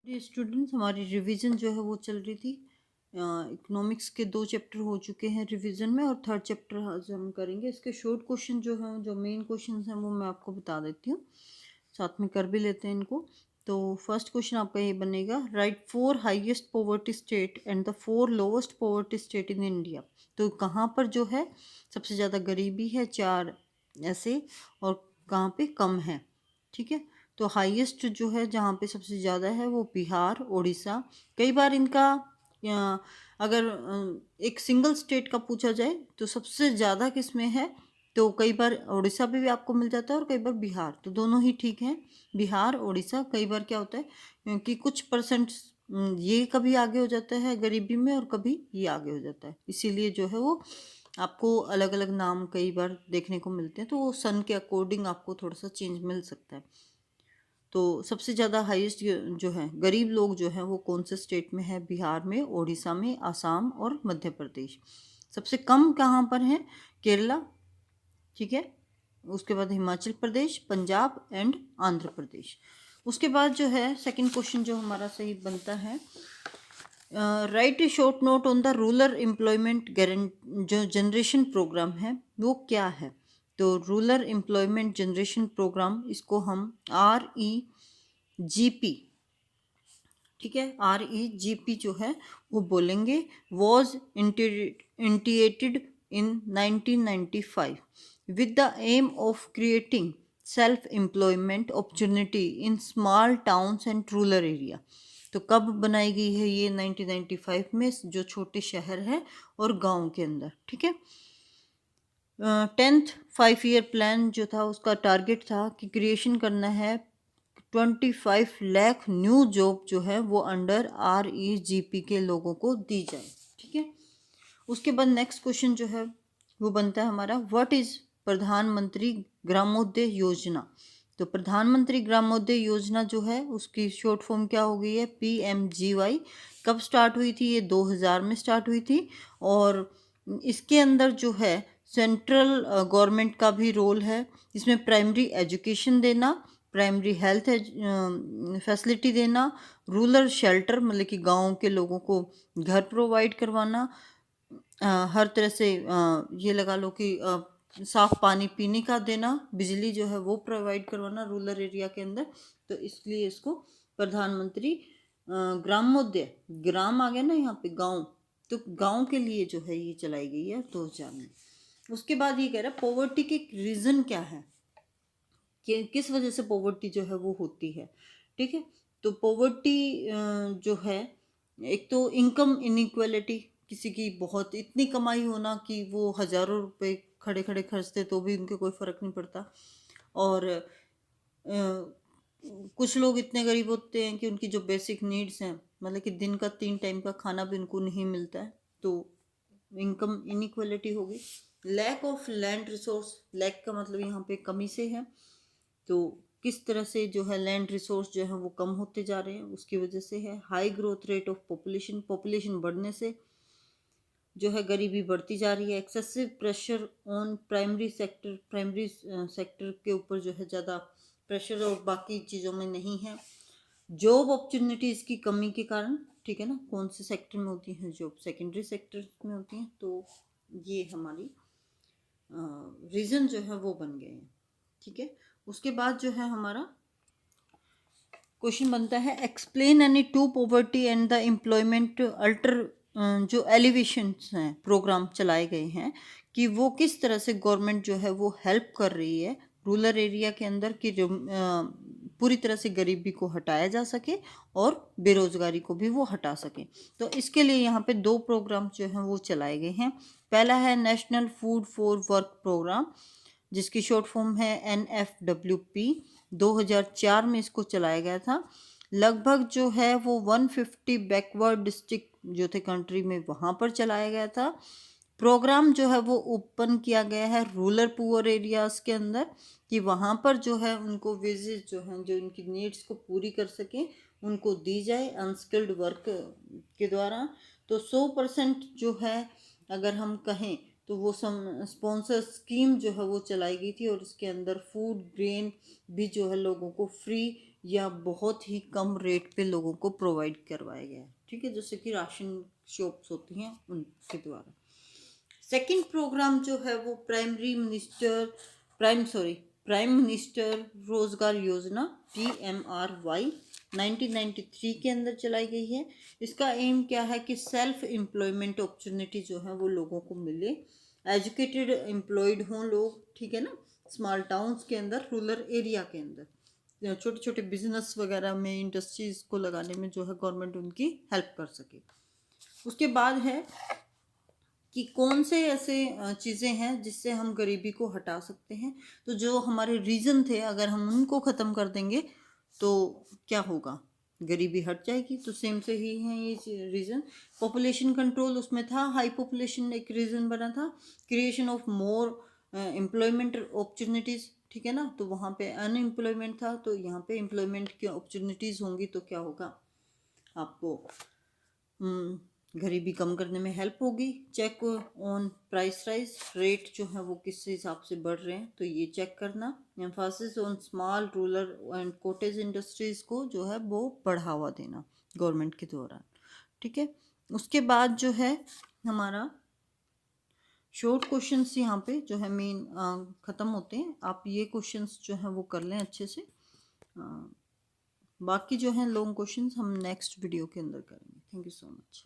ये स्टूडेंट्स, हमारी रिवीजन जो है वो चल रही थी। इकोनॉमिक्स के 2 चैप्टर हो चुके हैं रिवीजन में, और थर्ड चैप्टर आज हम करेंगे। इसके शॉर्ट क्वेश्चन जो हैं, जो मेन क्वेश्चन हैं, वो मैं आपको बता देती हूँ, साथ में कर भी लेते हैं इनको। तो फर्स्ट क्वेश्चन आपका ये बनेगा, right 4 highest poverty state and the 4 lowest poverty state in India. तो कहाँ पर जो है सबसे ज़्यादा गरीबी है, 4 ऐसे, और कहाँ पे कम है। ठीक है, तो हाईएस्ट जो है जहाँ पे सबसे ज़्यादा है वो बिहार, उड़ीसा। कई बार इनका अगर एक सिंगल स्टेट का पूछा जाए तो सबसे ज़्यादा किस में है, तो कई बार उड़ीसा पे भी आपको मिल जाता है और कई बार बिहार, तो दोनों ही ठीक हैं। बिहार, उड़ीसा। कई बार क्या होता है कि कुछ परसेंट ये कभी आगे हो जाता है गरीबी में और कभी ये आगे हो जाता है, इसीलिए जो है वो आपको अलग अलग नाम कई बार देखने को मिलते हैं, तो वो सन के अकॉर्डिंग आपको थोड़ा सा चेंज मिल सकता है। तो सबसे ज़्यादा हाईएस्ट जो है गरीब लोग जो हैं वो कौन से स्टेट में है? बिहार में, उड़ीसा में, आसाम और मध्य प्रदेश। सबसे कम कहाँ पर है? केरला। ठीक है, उसके बाद हिमाचल प्रदेश, पंजाब एंड आंध्र प्रदेश। उसके बाद जो है सेकंड क्वेश्चन जो हमारा सही बनता है, right A short note on the rural employment जो जनरेशन प्रोग्राम है वो क्या है? तो रूरल एम्प्लॉयमेंट जनरेशन प्रोग्राम, इसको हम REGP, ठीक है, REGP जो है वो बोलेंगे, was इंटीएटेड in 1995 with the aim of creating self-employment opportunity in small towns and rural area। तो कब बनाई गई है ये? 1995 में, जो छोटे शहर है और गांव के अंदर। ठीक है, 10th 5 ईयर प्लान जो था उसका टारगेट था कि क्रिएशन करना है 25 लाख न्यू जॉब जो है वो अंडर REGP के लोगों को दी जाए। ठीक है, उसके बाद नेक्स्ट क्वेश्चन जो है वो बनता है हमारा, व्हाट इज प्रधानमंत्री ग्रामोदय योजना। तो प्रधानमंत्री ग्रामोदय योजना जो है उसकी शॉर्ट फॉर्म क्या हो गई है? PMGY। कब स्टार्ट हुई थी ये? 2000 में स्टार्ट हुई थी, और इसके अंदर जो है सेंट्रल गवर्नमेंट का भी रोल है। इसमें प्राइमरी एजुकेशन देना, प्राइमरी हेल्थ फैसिलिटी देना, रूरल शेल्टर मतलब कि गांव के लोगों को घर प्रोवाइड करवाना, हर तरह से ये लगा लो कि साफ पानी पीने का देना, बिजली जो है वो प्रोवाइड करवाना रूरल एरिया के अंदर। तो इसलिए इसको प्रधानमंत्री ग्रामोदय, ग्राम आ गया ना यहाँ पे, गांव, तो गांव के लिए जो है ये चलाई गई है 2000 में। उसके बाद ये कह रहा है पॉवर्टी के रीजन क्या है, कि किस वजह से पॉवर्टी जो है वो होती है। ठीक है, तो पॉवर्टी जो है, एक तो इनकम इनइक्वालिटी, किसी की बहुत इतनी कमाई होना कि वो हजारों रुपए खड़े खड़े खर्चते तो भी उनके कोई फर्क नहीं पड़ता, और कुछ लोग इतने गरीब होते हैं कि उनकी जो बेसिक नीड्स हैं, मतलब कि दिन का 3 टाइम का खाना भी उनको नहीं मिलता है, तो इनकम इनइक्वालिटी होगी। Lack of land resource, lack का मतलब यहाँ पे कमी से है, तो किस तरह से जो है लैंड रिसोर्स जो है वो कम होते जा रहे हैं, उसकी वजह से है। High growth rate of population, population बढ़ने से जो है गरीबी बढ़ती जा रही है। Excessive pressure on primary sector, primary sector के ऊपर जो है ज़्यादा प्रेशर और बाकी चीज़ों में नहीं है। जॉब अपॉर्चुनिटीज़ की कमी के कारण, ठीक है ना, कौन से सेक्टर में होती हैं जॉब? सेकेंडरी सेक्टर में होती हैं। तो ये हमारी रीज़न जो है वो बन गए हैं। ठीक है, उसके बाद जो है हमारा क्वेश्चन बनता है, explain any two poverty and the employment alter, जो एलिवेशन हैं प्रोग्राम चलाए गए हैं, कि वो किस तरह से गवर्नमेंट जो है वो हेल्प कर रही है रूरल एरिया के अंदर, कि जो पूरी तरह से गरीबी को हटाया जा सके और बेरोजगारी को भी वो हटा सके। तो इसके लिए यहाँ पे 2 प्रोग्राम जो हैं वो चलाए गए हैं। पहला है national food for work programme, जिसकी शॉर्ट फॉर्म है NFWP। 2004 में इसको चलाया गया था। लगभग जो है वो 150 बैकवर्ड डिस्ट्रिक्ट जो थे कंट्री में, वहाँ पर चलाया गया था। प्रोग्राम जो है वो ओपन किया गया है रूरल पुअर एरियाज़ के अंदर, कि वहाँ पर जो है उनको वेजेस जो हैं, जो उनकी नीड्स को पूरी कर सकें, उनको दी जाए अनस्किल्ड वर्क के द्वारा। तो 100% जो है अगर हम कहें तो वो स्पॉन्सर स्कीम जो है वो चलाई गई थी, और इसके अंदर फूड ग्रेन भी जो है लोगों को फ्री या बहुत ही कम रेट पे लोगों को प्रोवाइड करवाया गया है, ठीक है, जैसे कि राशन शॉप्स होती हैं उनके द्वारा। सेकंड प्रोग्राम जो है वो प्राइम मिनिस्टर रोजगार योजना PMRY 1993 के अंदर चलाई गई है। इसका एम क्या है कि सेल्फ एम्प्लॉयमेंट अपॉर्चुनिटी जो है वो लोगों को मिले, एजुकेटेड एम्प्लॉयड हों लोग, ठीक है ना, स्मॉल टाउन्स के अंदर, रूरल एरिया के अंदर छोटे छोटे बिजनेस वगैरह में, इंडस्ट्रीज को लगाने में जो है गवर्नमेंट उनकी हेल्प कर सके। उसके बाद है कि कौन से ऐसे चीज़ें हैं जिससे हम गरीबी को हटा सकते हैं। तो जो हमारे रीज़न थे, अगर हम उनको ख़त्म कर देंगे तो क्या होगा, गरीबी हट जाएगी। तो सेम से ही है ये रीज़न। पॉपुलेशन कंट्रोल उसमें था, हाई पॉपुलेशन एक रीज़न बना था। Creation of more employment opportunities, ठीक है ना, तो वहाँ पे अनएम्प्लॉयमेंट था, तो यहाँ पे एम्प्लॉयमेंट की अपॉर्चुनिटीज़ होंगी तो क्या होगा, आपको गरीबी कम करने में हेल्प होगी। Check on price rise, rate जो है वो किस हिसाब से बढ़ रहे हैं तो ये चेक करना। Mphasis on small rural and cottage industries को जो है वो बढ़ावा देना गवर्नमेंट के दौरान, ठीक है। उसके बाद जो है हमारा शॉर्ट क्वेश्चंस यहाँ पे जो है मेन ख़त्म होते हैं। आप ये क्वेश्चंस जो है वो कर लें अच्छे से। बाकी जो है लॉन्ग क्वेश्चंस हम नेक्स्ट वीडियो के अंदर करेंगे। Thank you so much.